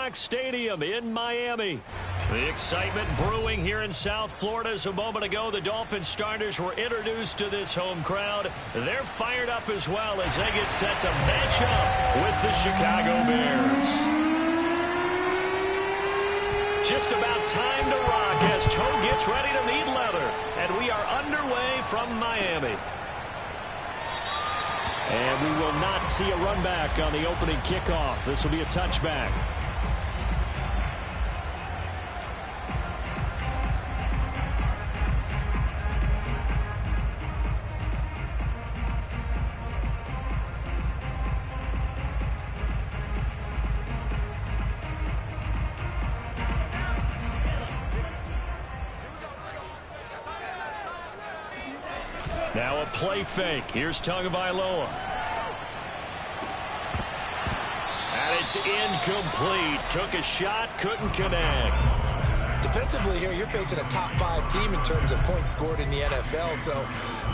Rock Stadium in Miami. The excitement brewing here in South Florida. As a moment ago, the Dolphins starters were introduced to this home crowd. They're fired up as well as they get set to match up with the Chicago Bears. Just about time to rock as toe gets ready to meet leather. And we are underway from Miami. And we will not see a run back on the opening kickoff. This will be a touchback. Now a play fake. Here's Tagovailoa. And it's incomplete. Took a shot, couldn't connect. Defensively here, you're facing a top 5 team in terms of points scored in the NFL. So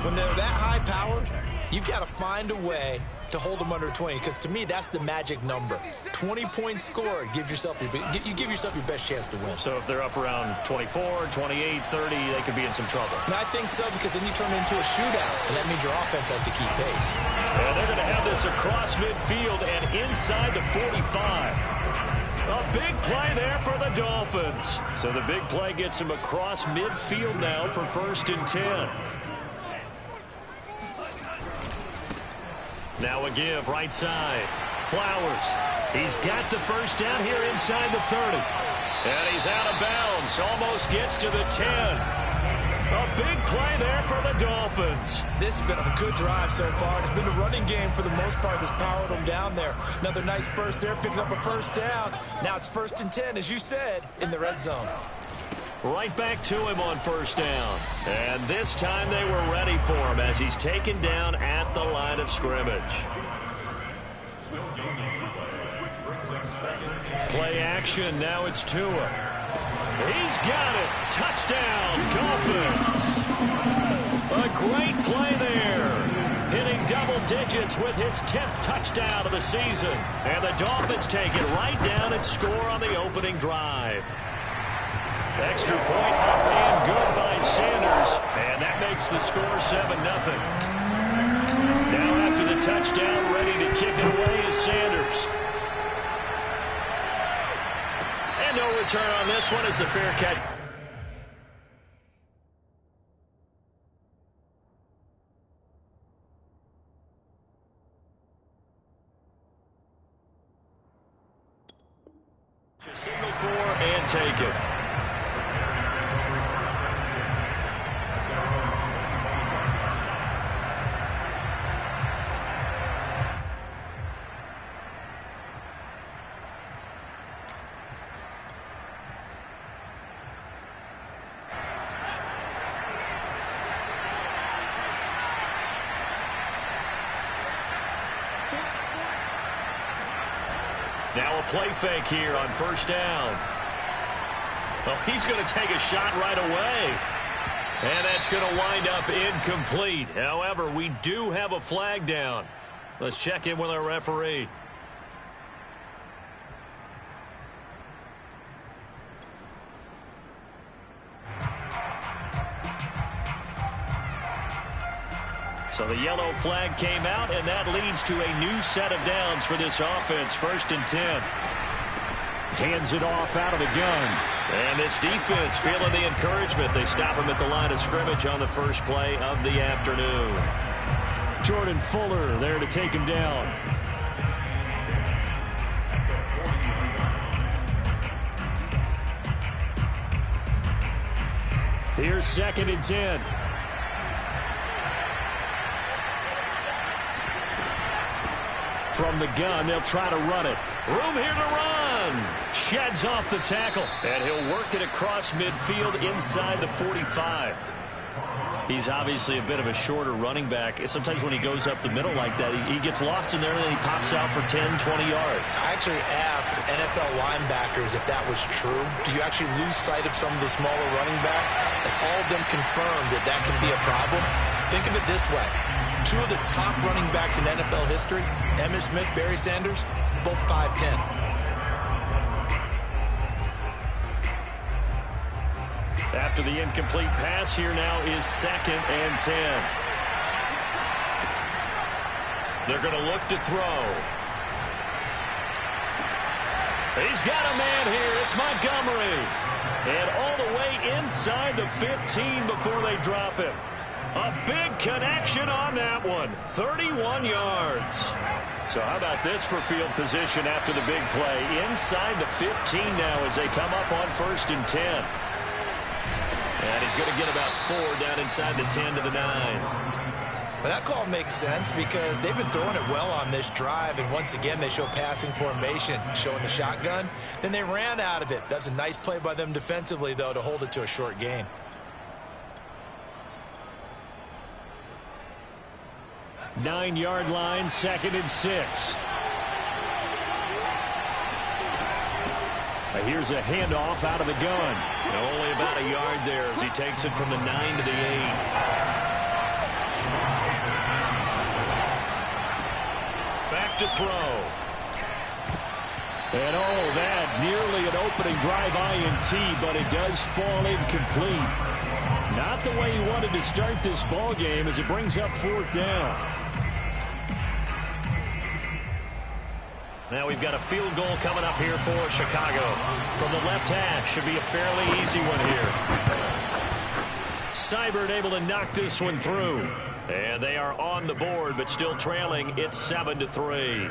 when they're that high powered, you've got to find a way to hold them under 20, because to me that's the magic number. 20 points scored gives yourself you give yourself your best chance to win. So if they're up around 24, 28, 30, they could be in some trouble. I think so, because then you turn it into a shootout, and that means your offense has to keep pace. And they're going to have this across midfield and inside the 45. A big play there for the Dolphins. So the big play gets them across midfield now for 1st and 10. Now a give, right side. Flowers. He's got the first down here inside the 30. And he's out of bounds. Almost gets to the 10. A big play there for the Dolphins. This has been a good drive so far. It's been a running game for the most part that's powered them down there. Another nice burst there, picking up a first down. Now it's 1st and 10, as you said, in the red zone. Right back to him on 1st down. And this time they were ready for him as he's taken down at the line of scrimmage. Play action. Now it's Tua. He's got it. Touchdown, Dolphins. A great play there. Hitting double digits with his 10th touchdown of the season. And the Dolphins take it right down and score on the opening drive. Extra point up and good by Sanders. And that makes the score 7-0. Now after the touchdown, ready to kick it away is Sanders. And no return on this one as the fair catch. Signal for and take it. Now a play fake here on 1st down. Well, he's going to take a shot right away. And that's going to wind up incomplete. However, we do have a flag down. Let's check in with our referee. So the yellow flag came out, and that leads to a new set of downs for this offense. 1st and 10. Hands it off out of the gun. And this defense feeling the encouragement. They stop him at the line of scrimmage on the first play of the afternoon. Jordan Fuller there to take him down. Here's 2nd and 10. From the gun, they'll try to run it. Room here to run. Sheds off the tackle. And he'll work it across midfield inside the 45. He's obviously a bit of a shorter running back. Sometimes when he goes up the middle like that, he gets lost in there and then he pops out for 10, 20 yards. I actually asked NFL linebackers if that was true. Do you actually lose sight of some of the smaller running backs? And all of them confirmed that that can be a problem. Think of it this way. 2 of the top running backs in NFL history, Emmitt Smith, Barry Sanders, both 5'10". After the incomplete pass, here now is 2nd and 10. They're going to look to throw. He's got a man here. It's Montgomery. And all the way inside the 15 before they drop it. A big connection on that one. 31 yards. So how about this for field position after the big play? Inside the 15 now as they come up on 1st and 10. And he's going to get about 4 down inside the 10 to the 9. But that call makes sense because they've been throwing it well on this drive, and once again they show passing formation, showing the shotgun. Then they ran out of it. That's a nice play by them defensively, though, to hold it to a short gain. Nine-yard line, 2nd and 6. Here's a handoff out of the gun. Only about a yard there as he takes it from the 9 to the 8. Back to throw. And that nearly an opening drive INT, but it does fall incomplete. Not the way he wanted to start this ball game as it brings up 4th down. Now we've got a field goal coming up here for Chicago. From the left hash, should be a fairly easy one here. Seibert able to knock this one through. And they are on the board, but still trailing. It's 7-3.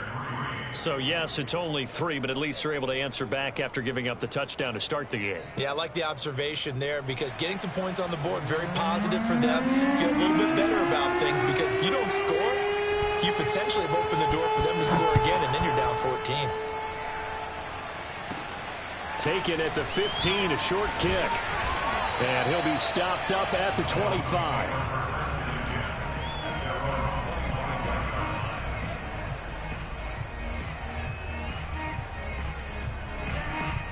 So, yes, it's only 3, but at least they're able to answer back after giving up the touchdown to start the game. Yeah, I like the observation there because getting some points on the board, very positive for them. Feel a little bit better about things because if you don't score, you potentially have opened the door for them to score again, and then you're down 14. Taken at the 15, a short kick. And he'll be stopped up at the 25.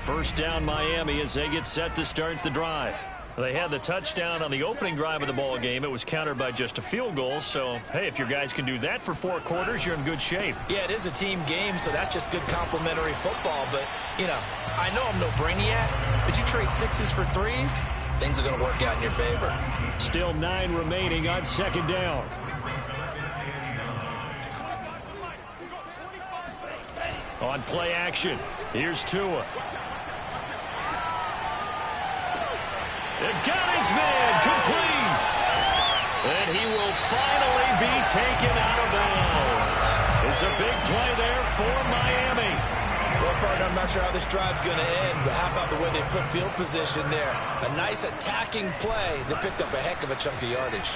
First down Miami as they get set to start the drive. They had the touchdown on the opening drive of the ball game. It was countered by just a field goal. So, hey, if your guys can do that for 4 quarters, you're in good shape. Yeah, it is a team game, so that's just good complimentary football. But, you know, I know I'm no brainiac, but you trade 6s for 3s, things are going to work out in your favor. Still 9 remaining on 2nd down. On play action, here's Tua. It got his man complete. And he will finally be taken out of bounds. It's a big play there for Miami. Well, partner, I'm not sure how this drive's going to end, but how about the way they flip field position there? A nice attacking play that picked up a heck of a chunk of yardage.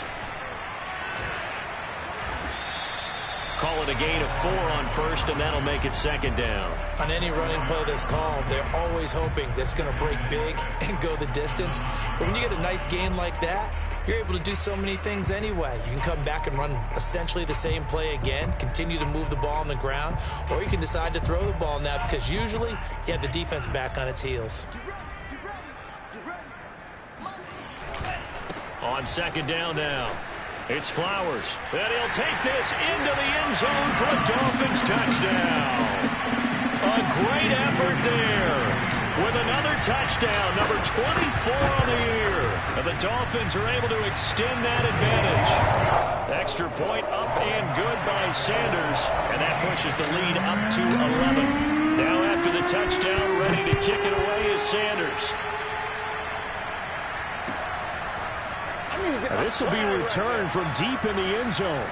Call it a gain of 4 on 1st, and that'll make it 2nd down. On any running play that's called, they're always hoping that it's going to break big and go the distance. But when you get a nice gain like that, you're able to do so many things anyway. You can come back and run essentially the same play again, continue to move the ball on the ground, or you can decide to throw the ball now because usually you have the defense back on its heels. On 2nd down now. It's Flowers, and he'll take this into the end zone for a Dolphins touchdown. A great effort there with another touchdown, number 24 on the year. And the Dolphins are able to extend that advantage. Extra point up and good by Sanders, and that pushes the lead up to 11. Now after the touchdown, ready to kick it away is Sanders. This will be returned from deep in the end zone.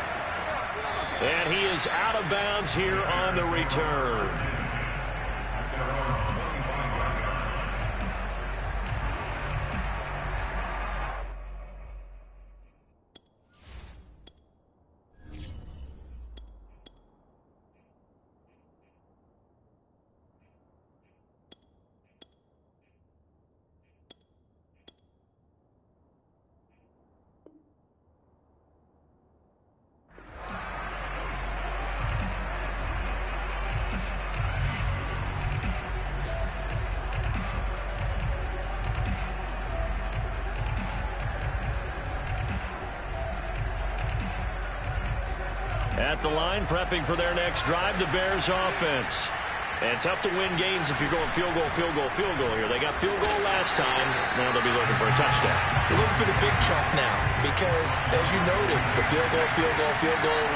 And he is out of bounds here on the return. At the line, prepping for their next drive, the Bears offense. And tough to win games if you're going field goal, field goal, field goal here. They got field goal last time. Now they'll be looking for a touchdown. They're looking for the big chunk now because, as you noted, the field goal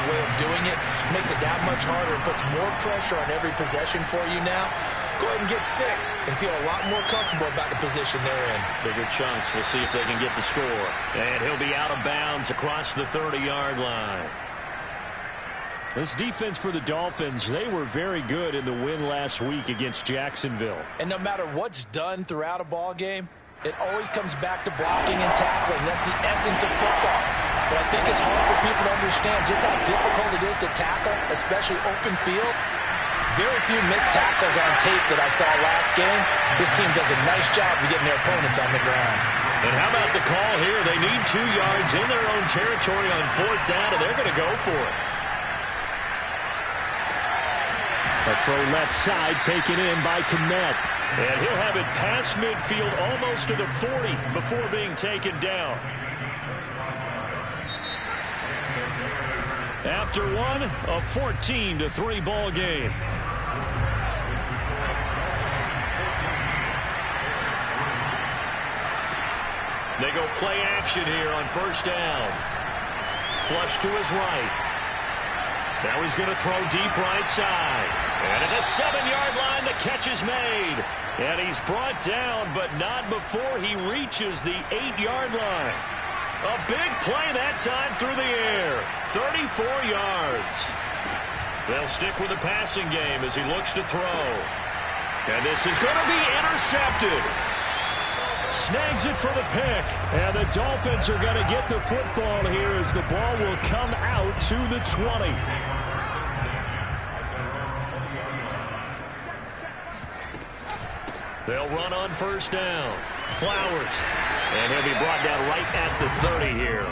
way of doing it makes it that much harder and puts more pressure on every possession for you now. Go ahead and get 6 and feel a lot more comfortable about the position they're in. Bigger chunks. We'll see if they can get the score. And he'll be out of bounds across the 30-yard line. This defense for the Dolphins, they were very good in the win last week against Jacksonville. And no matter what's done throughout a ball game, it always comes back to blocking and tackling. That's the essence of football. But I think it's hard for people to understand just how difficult it is to tackle, especially open field. Very few missed tackles on tape that I saw last game. This team does a nice job of getting their opponents on the ground. And how about the call here? They need 2 yards in their own territory on 4th down, and they're going to go for it. A throw left side taken in by Kmet. And he'll have it past midfield almost to the 40 before being taken down. After one, a 14-3 ball game. They go play action here on 1st down. Flush to his right. Now he's going to throw deep right side. And at the 7-yard line, the catch is made. And he's brought down, but not before he reaches the 8-yard line. A big play that time through the air. 34 yards. They'll stick with the passing game as he looks to throw. And this is going to be intercepted. Snags it for the pick. And the Dolphins are going to get the football here as the ball will come out to the 20. They'll run on 1st down. Flowers. And he'll be brought down right at the 30 here.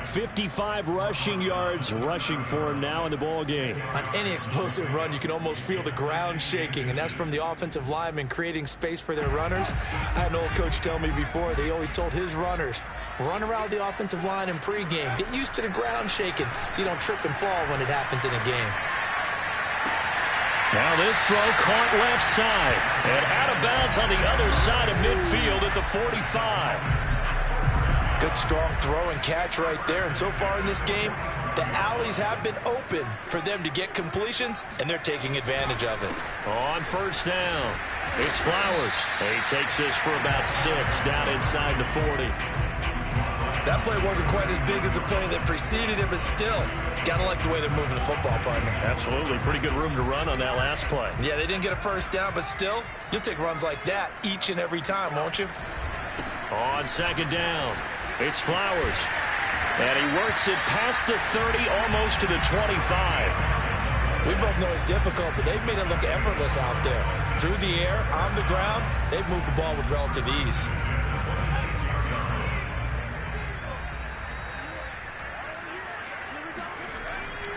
55 rushing yards rushing for him now in the ball game. On any explosive run, you can almost feel the ground shaking, and that's from the offensive linemen creating space for their runners. I had an old coach tell me before, they always told his runners, run around the offensive line in pregame. Get used to the ground shaking so you don't trip and fall when it happens in a game. Now this throw caught left side and out of bounds on the other side of midfield at the 45. Good strong throw and catch right there. And so far in this game, the alleys have been open for them to get completions, and they're taking advantage of it. On 1st down, it's Flowers. He takes this for about 6 down inside the 40. That play wasn't quite as big as the play that preceded it, but still, gotta like the way they're moving the football, partner. Absolutely. Pretty good room to run on that last play. Yeah, they didn't get a 1st down, but still, you'll take runs like that each and every time, won't you? On 2nd down, it's Flowers. And he works it past the 30, almost to the 25. We both know it's difficult, but they've made it look effortless out there. Through the air, on the ground, they've moved the ball with relative ease.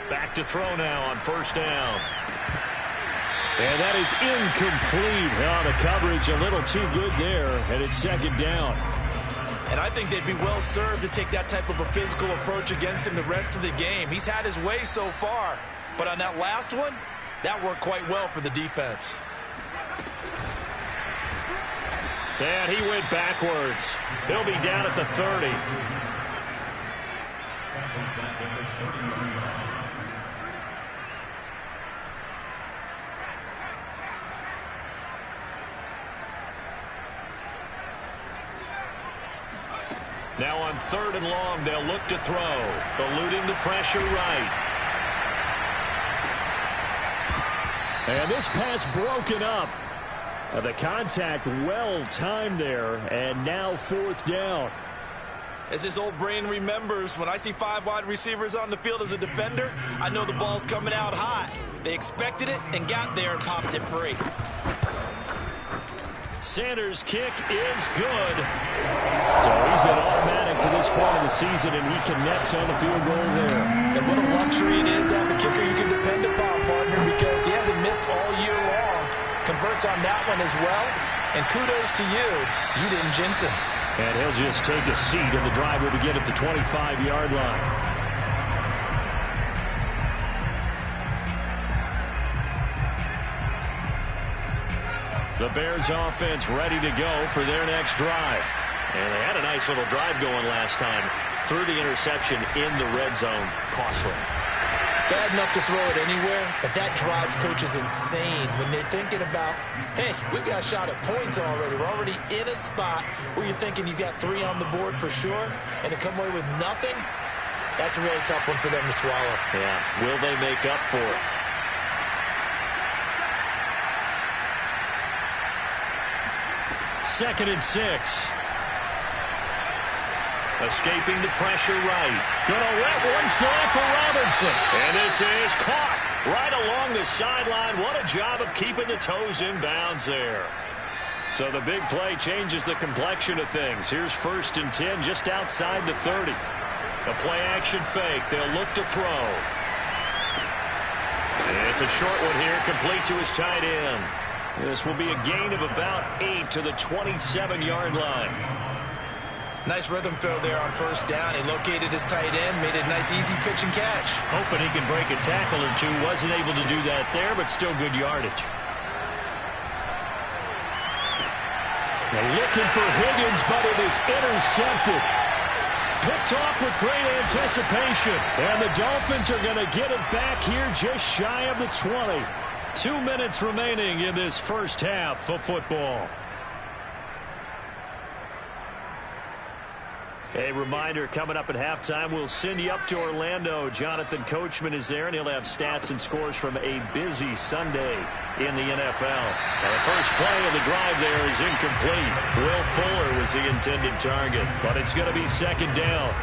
Back to throw now on 1st down. And that is incomplete. Oh, the coverage a little too good there, and it's 2nd down. And I think they'd be well served to take that type of a physical approach against him the rest of the game. He's had his way so far, but on that last one, that worked quite well for the defense. And he went backwards. He'll be down at the 30. Now on 3rd and long, they'll look to throw, eluding the pressure right. And this pass broken up. The contact well timed there, and now 4th down. As this old brain remembers, when I see 5 wide receivers on the field as a defender, I know the ball's coming out hot. They expected it and got there and popped it free. Sanders' kick is good. So he's been automatic to this point of the season, and he connects on the field goal there. And what a luxury it is to have a kicker you can depend upon, partner, because he hasn't missed all year long. Converts on that one as well. And kudos to you. You didn't jinx him. And he'll just take a seat, and the drive will begin at the 25-yard line. The Bears offense ready to go for their next drive. And they had a nice little drive going last time. Threw the interception in the red zone. Costly. Bad enough to throw it anywhere, but that drives coaches insane when they're thinking about, hey, we've got a shot at points already. We're already in a spot where you're thinking you've got 3 on the board for sure, and to come away with nothing, that's a really tough one for them to swallow. Yeah, will they make up for it? Second and 6. Escaping the pressure right. Gonna let one fly for Robinson. And this is caught right along the sideline. What a job of keeping the toes in bounds there. So the big play changes the complexion of things. Here's 1st and 10 just outside the 30. A play action fake. They'll look to throw. It's a short one here, complete to his tight end. This will be a gain of about 8 to the 27-yard line. Nice rhythm throw there on 1st down. He located his tight end, made it a nice easy pitch and catch. Hoping he can break a tackle or two. Wasn't able to do that there, but still good yardage. Now looking for Higgins, but it is intercepted. Picked off with great anticipation. And the Dolphins are going to get it back here just shy of the 20. 2 minutes remaining in this first half of football. A reminder, coming up at halftime, we'll send you up to Orlando. Jonathan Coachman is there, and he'll have stats and scores from a busy Sunday in the NFL. Now, the first play of the drive there is incomplete. Will Fuller was the intended target, but it's going to be 2nd down.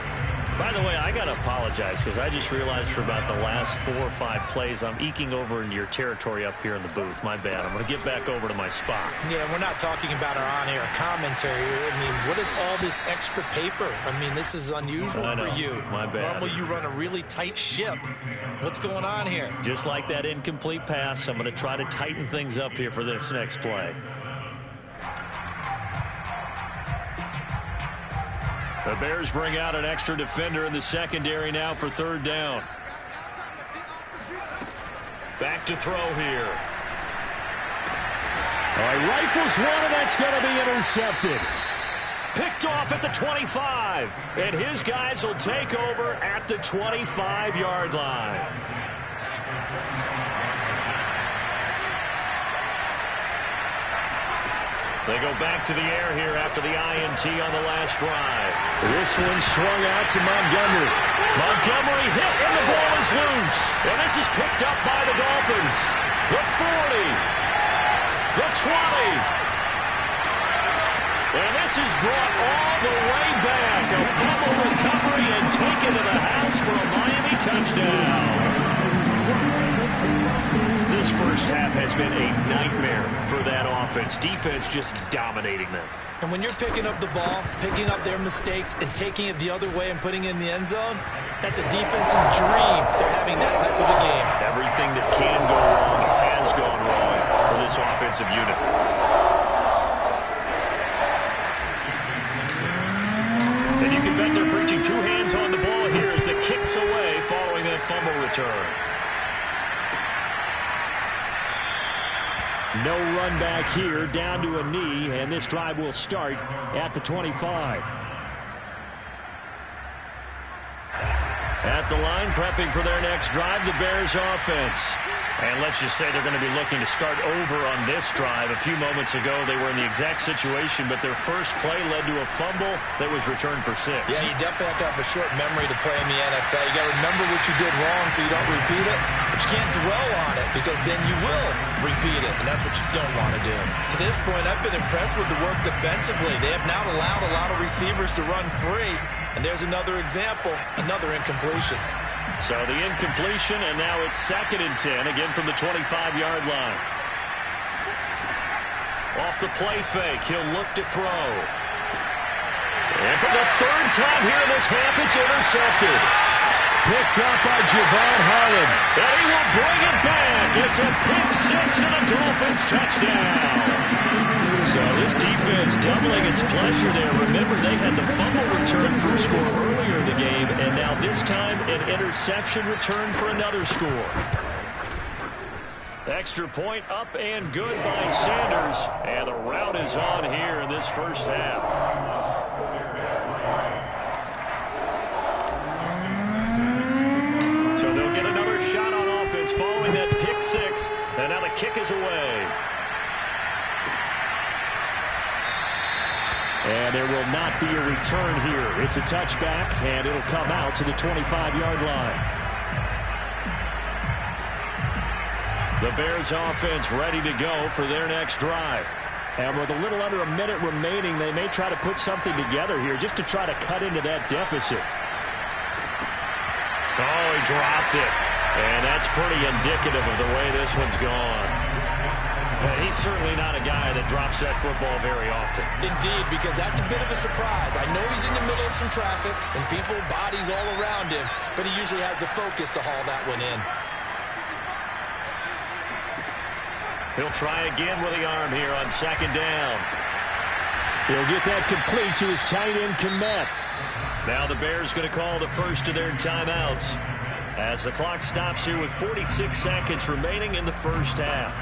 By the way, I got to apologize because I just realized for about the last 4 or 5 plays, I'm eking over into your territory up here in the booth. My bad. I'm going to get back over to my spot. Yeah, we're not talking about our on-air commentary. I mean, what is all this extra paper? I mean, this is unusual for you. My bad. Normally you run a really tight ship. What's going on here? Just like that incomplete pass, I'm going to try to tighten things up here for this next play. The Bears bring out an extra defender in the secondary now for 3rd down. Back to throw here. All right, rifles one, and that's going to be intercepted. Picked off at the 25. And his guys will take over at the 25-yard line. They go back to the air here after the INT on the last drive. This one swung out to Montgomery. Montgomery hit, and the ball is loose. And this is picked up by the Dolphins. The 40. The 20. And this is brought all the way back. A fumble recovery and taken to the house for a Miami touchdown. This first half has been a nightmare for that offense. Defense just dominating them. And when you're picking up the ball, picking up their mistakes, and taking it the other way and putting it in the end zone, that's a defense's dream. They're having that type of a game. Everything that can go wrong has gone wrong for this offensive unit. And you can bet they're preaching 2 hands on the ball here as the kick's away following that fumble return. No run back here, down to a knee, and this drive will start at the 25. At the line, prepping for their next drive, the Bears offense. And let's just say they're going to be looking to start over on this drive. A few moments ago, they were in the exact situation, but their first play led to a fumble that was returned for 6. Yeah, you definitely have to have a short memory to play in the NFL. You got to remember what you did wrong so you don't repeat it, but you can't dwell on it because then you will repeat it, and that's what you don't want to do. To this point, I've been impressed with the work defensively. They have now allowed a lot of receivers to run free, and there's another example, another incompletion. So the incompletion, and now it's 2nd and 10, again from the 25-yard line. Off the play fake, he'll look to throw. And for the 3rd time here in this half, it's intercepted. Picked up by Javon Holland. And he will bring it back. It's a pick 6 and a Dolphins touchdown. So this defense doubling its pleasure there. Remember, they had the fumble return for a score earlier in the game, and now this time an interception return for another score. Extra point up and good by Sanders. And the rout is on here in this first half. So they'll get another shot on offense following that pick six. And now the kick is away. And there will not be a return here. It's a touchback, and it'll come out to the 25-yard line. The Bears offense ready to go for their next drive. And with a little under a minute remaining, they may try to put something together here just to try to cut into that deficit. Oh, he dropped it. And that's pretty indicative of the way this one's gone. And he's certainly not a guy that drops that football very often. Indeed, because that's a bit of a surprise. I know he's in the middle of some traffic and people, bodies all around him, but he usually has the focus to haul that one in. He'll try again with the arm here on second down. He'll get that complete to his tight end, Kmet. Now the Bears going to call the first of their timeouts as the clock stops here with 46 seconds remaining in the first half.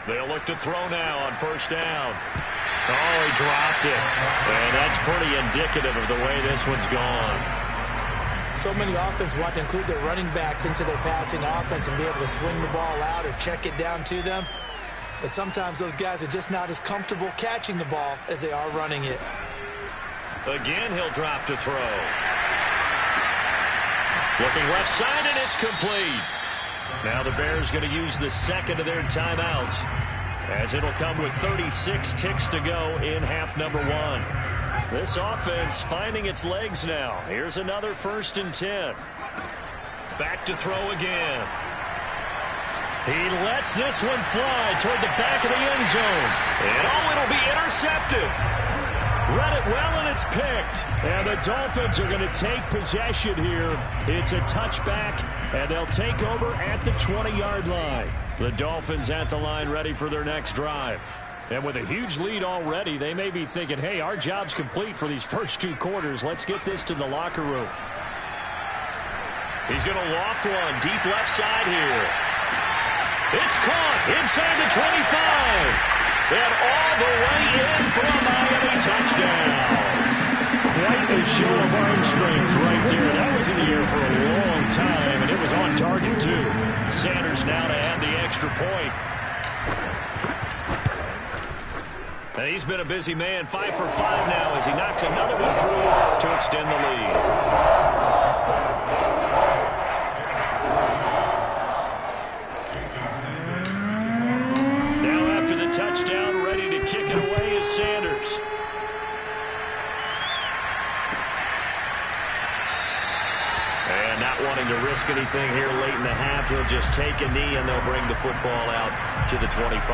They'll look to throw now on first down. Oh, he dropped it. And that's pretty indicative of the way this one's gone. So many offenses want to include their running backs into their passing offense and be able to swing the ball out or check it down to them. But sometimes those guys are just not as comfortable catching the ball as they are running it. Again, he'll drop to throw. Looking left side, and it's complete. Now the Bears going to use the second of their timeouts as it'll come with 36 ticks to go in half number one. This offense finding its legs now. Here's another 1st and 10. Back to throw again. He lets this one fly toward the back of the end zone. And oh, it'll be intercepted. Read it well, and it's picked. And the Dolphins are going to take possession here. It's a touchback, and they'll take over at the 20-yard line. The Dolphins at the line ready for their next drive. And with a huge lead already, they may be thinking, hey, our job's complete for these first 2 quarters. Let's get this to the locker room. He's going to loft one deep left side here. It's caught inside the 25. And all the way in for a Miami touchdown. Quite a show of arm strength right there. That was in the air for a long time, and it was on target, too. Sanders now to add the extra point. And he's been a busy man, 5 for 5 now as he knocks another one through to extend the lead. Touchdown, ready to kick it away is Sanders. And not wanting to risk anything here late in the half, he'll just take a knee and they'll bring the football out to the 25.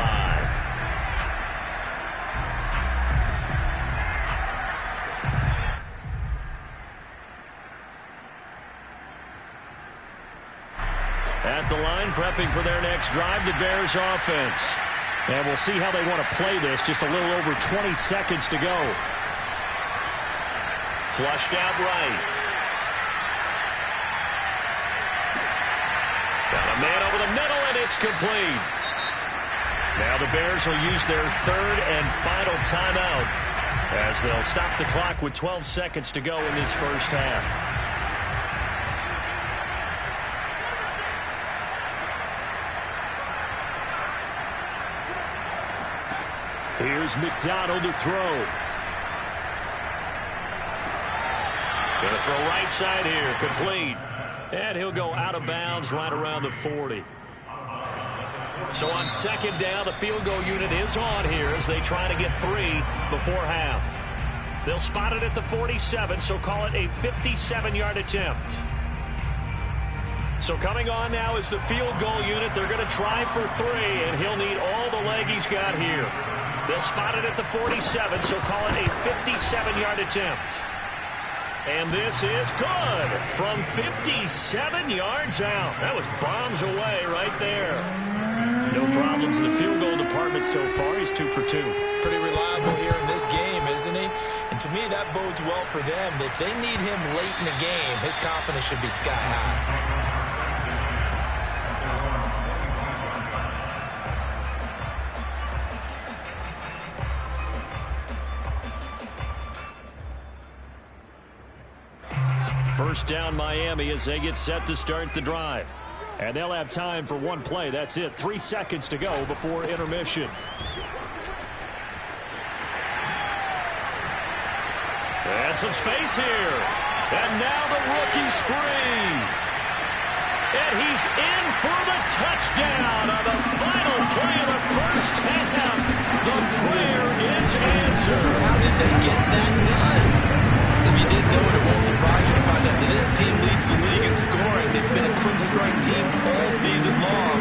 At the line, prepping for their next drive, the Bears offense. And we'll see how they want to play this. Just a little over 20 seconds to go. Flushed out right. Got a man over the middle, and it's complete. Now the Bears will use their 3rd and final timeout as they'll stop the clock with 12 seconds to go in this first half. Here's McDonald to throw. Going to throw right side here, complete. And he'll go out of bounds right around the 40. So on second down, the field goal unit is on here as they try to get 3 before half. They'll spot it at the 47, so call it a 57-yard attempt. So coming on now is the field goal unit. They're going to try for 3, and he'll need all the leg he's got here. They'll spot it at the 47, so call it a 57-yard attempt. And this is good from 57 yards out. That was bombs away right there. No problems in the field goal department so far. He's 2 for 2. Pretty reliable here in this this game, isn't he? And to me, that bodes well for them. If they need him late in the game, his confidence should be sky high. First down Miami as they get set to start the drive. And they'll have time for one play. That's it. 3 seconds to go before intermission. And some space here. And now the rookie's free. And he's in for the touchdown on the final play of the first half. The prayer is answered. How did they get that done? If you didn't know it, it won't surprise you to find out that this team leads the league in scoring. They've been a quick strike team all season long.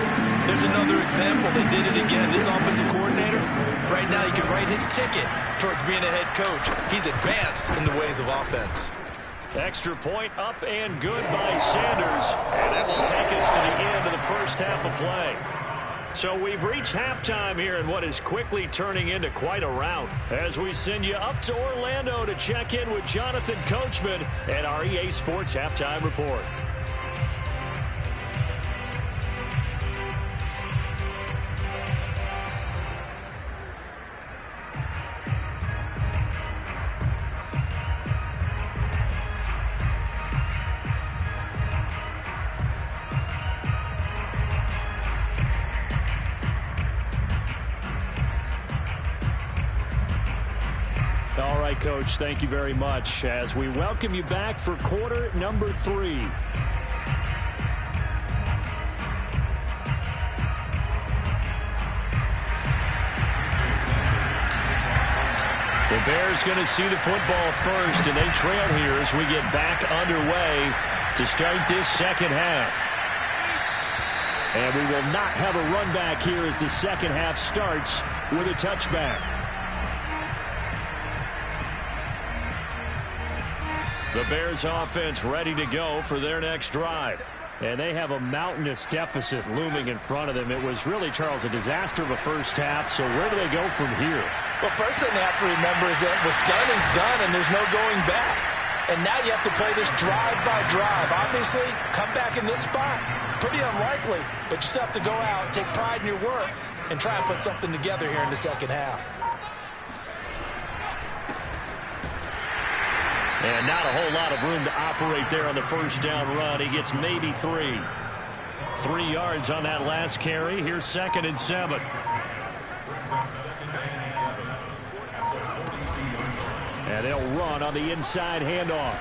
There's another example. They did it again. This offensive coordinator, right now, he can write his ticket towards being a head coach. He's advanced in the ways of offense. Extra point up and good by Sanders. And that will take us to the end of the first half of play. So we've reached halftime here in what is quickly turning into quite a rout as we send you up to Orlando to check in with Jonathan Coachman and our EA Sports Halftime Report. All right, Coach, thank you very much as we welcome you back for quarter number 3. The Bears going to see the football first, and they trail here as we get back underway to start this second half. And we will not have a run back here as the second half starts with a touchback. The Bears offense ready to go for their next drive. And they have a mountainous deficit looming in front of them. It was really, Charles, a disaster of a first half. So where do they go from here? Well, first thing they have to remember is that what's done is done and there's no going back. And now you have to play this drive by drive. Obviously, come back in this spot, pretty unlikely. But you still have to go out, take pride in your work, and try and put something together here in the second half. And not a whole lot of room to operate there on the first down run. He gets maybe 3. 3 yards on that last carry. Here's 2nd and 7. And they'll run on the inside handoff.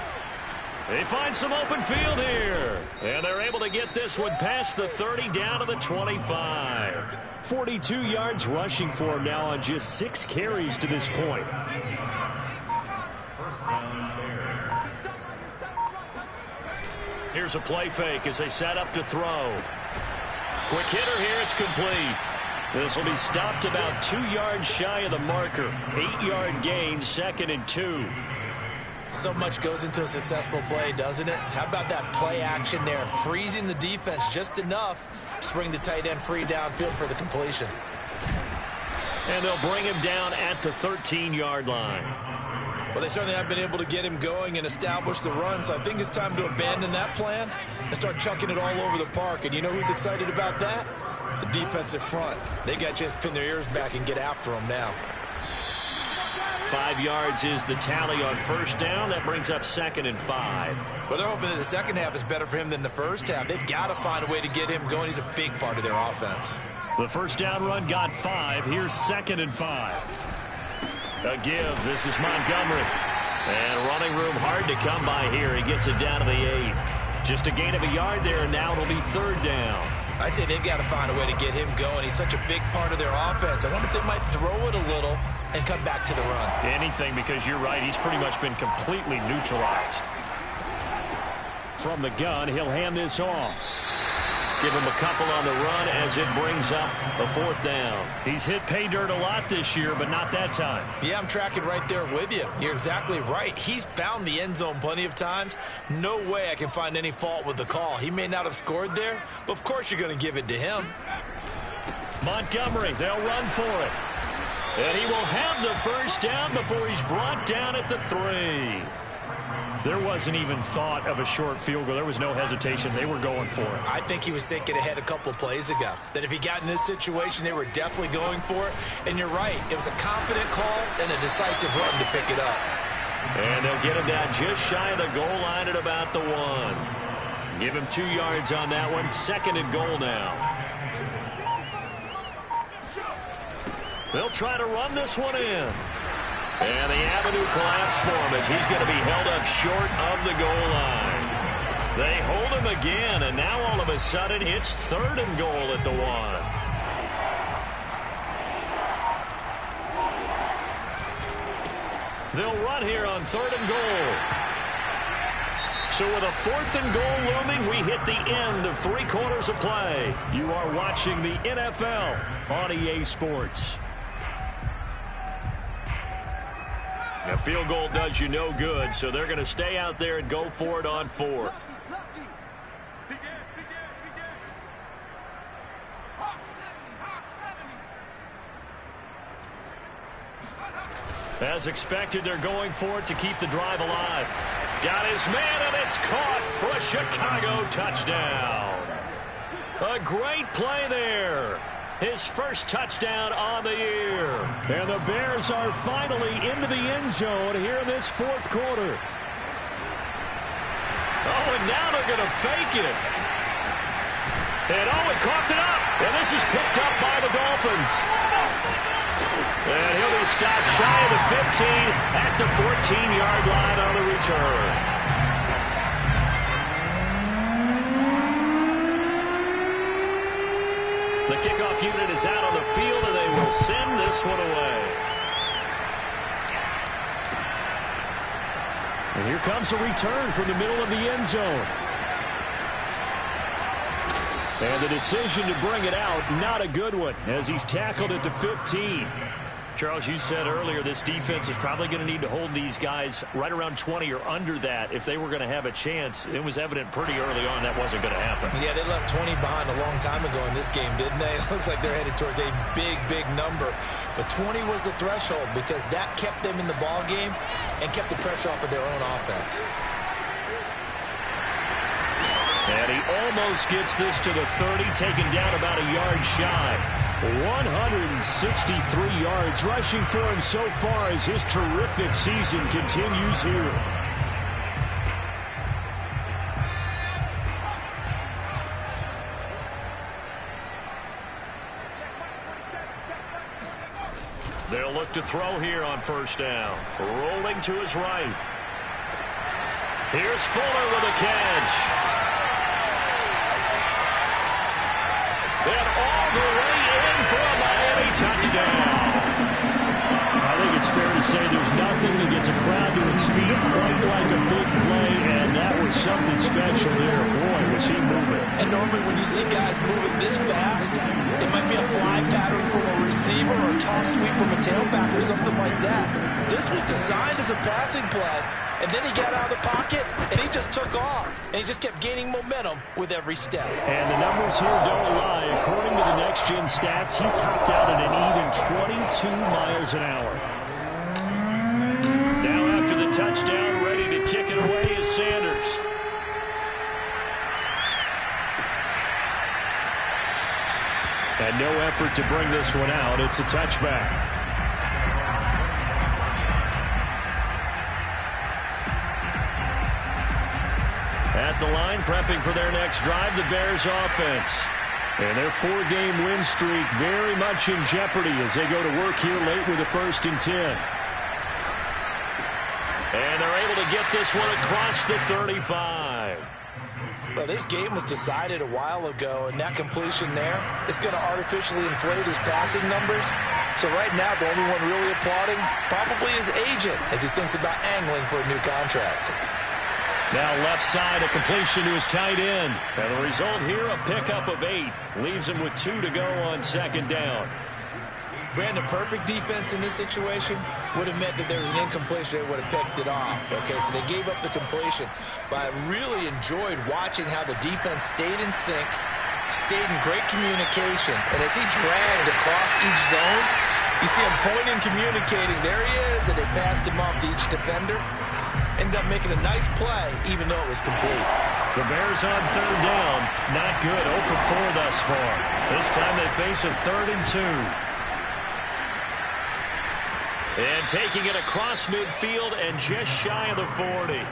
They find some open field here. And they're able to get this one past the 30 down to the 25. 42 yards rushing for him now on just 6 carries to this point. Here's a play fake as they set up to throw. Quick hitter here. It's complete. This will be stopped about 2 yards shy of the marker. 8-yard gain, 2nd and 2. So much goes into a successful play, doesn't it? How about that play action there? Freezing the defense just enough to bring the tight end free downfield for the completion. And they'll bring him down at the 13-yard line. Well, they certainly have been able to get him going and establish the run, so I think it's time to abandon that plan and start chucking it all over the park. And you know who's excited about that? The defensive front. They got a chance to pin their ears back and get after them now. 5 yards is the tally on first down. That brings up 2nd and 5. Well, they're hoping that the second half is better for him than the first half. They've got to find a way to get him going. He's a big part of their offense. The first down run got 5. Here's 2nd and 5. A give. This is Montgomery. And running room hard to come by here. He gets it down to the 8. Just a gain of a yard there, and now it'll be 3rd down. I'd say they've got to find a way to get him going. He's such a big part of their offense. I wonder if they might throw it a little and come back to the run. Anything, because you're right. He's pretty much been completely neutralized. From the gun, he'll hand this off. Give him a couple on the run as it brings up a 4th down. He's hit pay dirt a lot this year, but not that time. Yeah, I'm tracking right there with you. You're exactly right. He's found the end zone plenty of times. No way I can find any fault with the call. He may not have scored there, but of course you're going to give it to him. Montgomery, they'll run for it. And he will have of the first down before he's brought down at the 3. There wasn't even thought of a short field goal. There was no hesitation. They were going for it. I think he was thinking ahead a couple of plays ago, that if he got in this situation, they were definitely going for it. And you're right. It was a confident call and a decisive run to pick it up. And they'll get him down just shy of the goal line at about the 1. Give him 2 yards on that one. 2nd and goal now. They'll try to run this one in. And the avenue collapsed for him as he's going to be held up short of the goal line. They hold him again, and now all of a sudden it's 3rd and goal at the 1. They'll run here on 3rd and goal. So with a 4th and goal looming, we hit the end of 3 quarters of play. You are watching the NFL on EA Sports. A field goal does you no good, so they're going to stay out there and go for it on 4th. As expected, they're going for it to keep the drive alive. Got his man, and it's caught for a Chicago touchdown. A great play there. His first touchdown on the year. And the Bears are finally into the end zone here in this 4th quarter. Oh, and now they're going to fake it. And he coughed it up. And this is picked up by the Dolphins. And he'll be stopped shy of the 15 at the 14-yard line on the return. The kickoff unit is out on the field, and they will send this one away. And here comes a return from the middle of the end zone. And the decision to bring it out, not a good one, as he's tackled at the 15. Charles, you said earlier this defense is probably going to need to hold these guys right around 20 or under that if they were going to have a chance. It was evident pretty early on that wasn't going to happen. Yeah, they left 20 behind a long time ago in this game, didn't they? It looks like they're headed towards a big, big number. But 20 was the threshold because that kept them in the ball game and kept the pressure off of their own offense. And he almost gets this to the 30, taken down about a yard shy. 163 yards rushing for him so far as his terrific season continues here. They'll look to throw here on 1st down. Rolling to his right. Here's Fuller with a catch. And all the way in for a Miami touchdown. I think it's fair to say there's nothing that gets a crowd to its feet quite like a big play, and that was something special there. Boy, was he moving. And normally when you see guys moving this fast, it might be a fly pattern from a receiver or a toss sweep from a tailback or something like that. This was designed as a passing play. And then he got out of the pocket, and he just took off. And he just kept gaining momentum with every step. And the numbers here don't lie. According to the next-gen stats, he topped out at an even 22 miles an hour. Now after the touchdown, ready to kick it away is Sanders. And no effort to bring this one out. It's a touchback. At the line, prepping for their next drive, the Bears offense. And their 4-game win streak very much in jeopardy as they go to work here late with a 1st and 10. And they're able to get this one across the 35. Well, this game was decided a while ago, and that completion there is going to artificially inflate his passing numbers. So right now, the only one really applauding probably his agent as he thinks about angling for a new contract. Now left side, a completion to his tight end. And the result here, a pickup of 8. Leaves him with 2 to go on 2nd down. Brandon, perfect defense in this situation would have meant that there was an incompletion. They would have picked it off. Okay, so they gave up the completion. But I really enjoyed watching how the defense stayed in sync, stayed in great communication. And as he dragged across each zone, You see him pointing, communicating. There he is, and they passed him off to each defender. Ended up making a nice play, even though it was complete. The Bears on third down. Not good. 0 for 4 thus far. This time they face a 3rd and 2. And taking it across midfield and just shy of the 40.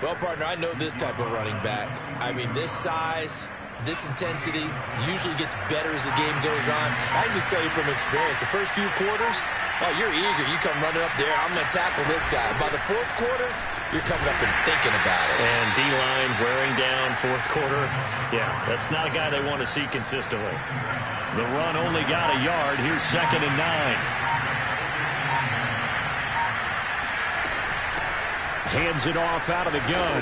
Well, partner, I know this type of running back. I mean, this size, this intensity usually gets better as the game goes on. I can just tell you from experience, the first few quarters, oh, you're eager. You come running up there, I'm going to tackle this guy. By the 4th quarter, you're coming up and thinking about it. And D-line wearing down 4th quarter. Yeah, that's not a guy they want to see consistently. The run only got a yard. Here's 2nd and 9. Hands it off out of the gun.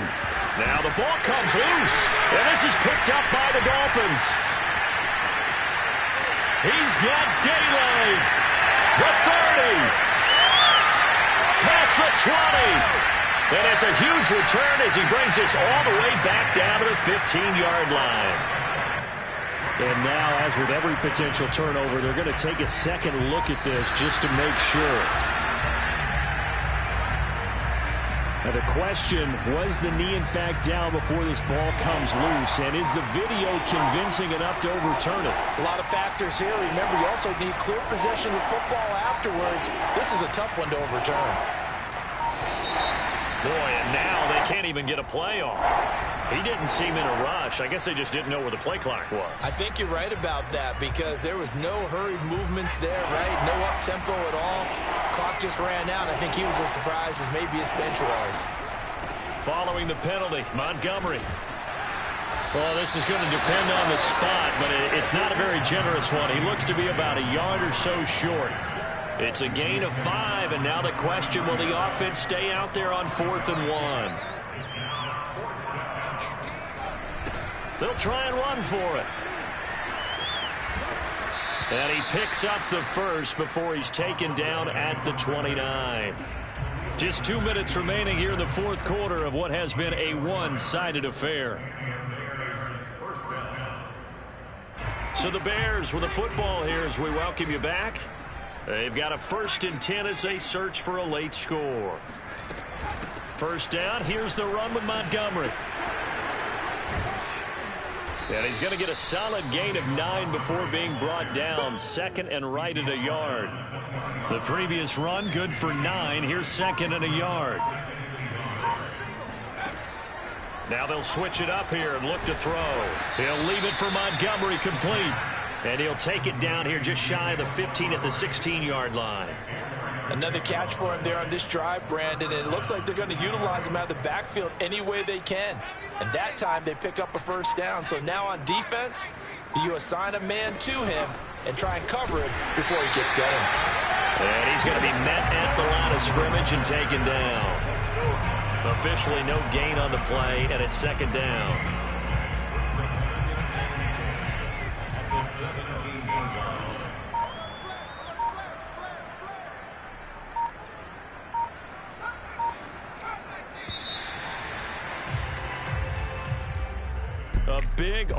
Now the ball comes loose. And this is picked up by the Dolphins. He's got daylight. The 30. Past the 20. And it's a huge return as he brings us all the way back down to the 15-yard line. And now, as with every potential turnover, they're going to take a second look at this just to make sure. Now the question, was the knee in fact down before this ball comes loose? And is the video convincing enough to overturn it? A lot of factors here. Remember, you also need clear possession of football afterwards. This is a tough one to overturn. Boy, and now they can't even get a play off. He didn't seem in a rush. I guess they just didn't know where the play clock was. I think you're right about that because there was no hurried movements there, right? No up-tempo at all. Clock just ran out. I think he was as surprised as maybe his bench was. Following the penalty, Montgomery. Well, this is going to depend on the spot, but it's not a very generous one. He looks to be about a yard or so short. It's a gain of 5, and now the question, will the offense stay out there on 4th and 1? They'll try and run for it. And he picks up the first before he's taken down at the 29. Just 2 minutes remaining here in the 4th quarter of what has been a one-sided affair. So the Bears with a football here as we welcome you back. They've got a 1st and 10 as they search for a late score. First down, here's the run with Montgomery. And he's going to get a solid gain of 9 before being brought down. 2nd and right at a yard. The previous run good for 9. Here's 2nd and a yard. Now they'll switch it up here and look to throw. He'll leave it for Montgomery complete. And he'll take it down here just shy of the 15 at the 16-yard line. Another catch for him there on this drive, Brandon, and it looks like they're going to utilize him out of the backfield any way they can. And that time they pick up a 1st down. So now on defense, do you assign a man to him and try and cover him before he gets going? And he's going to be met at the line of scrimmage and taken down. Officially no gain on the play, and it's 2nd down. A big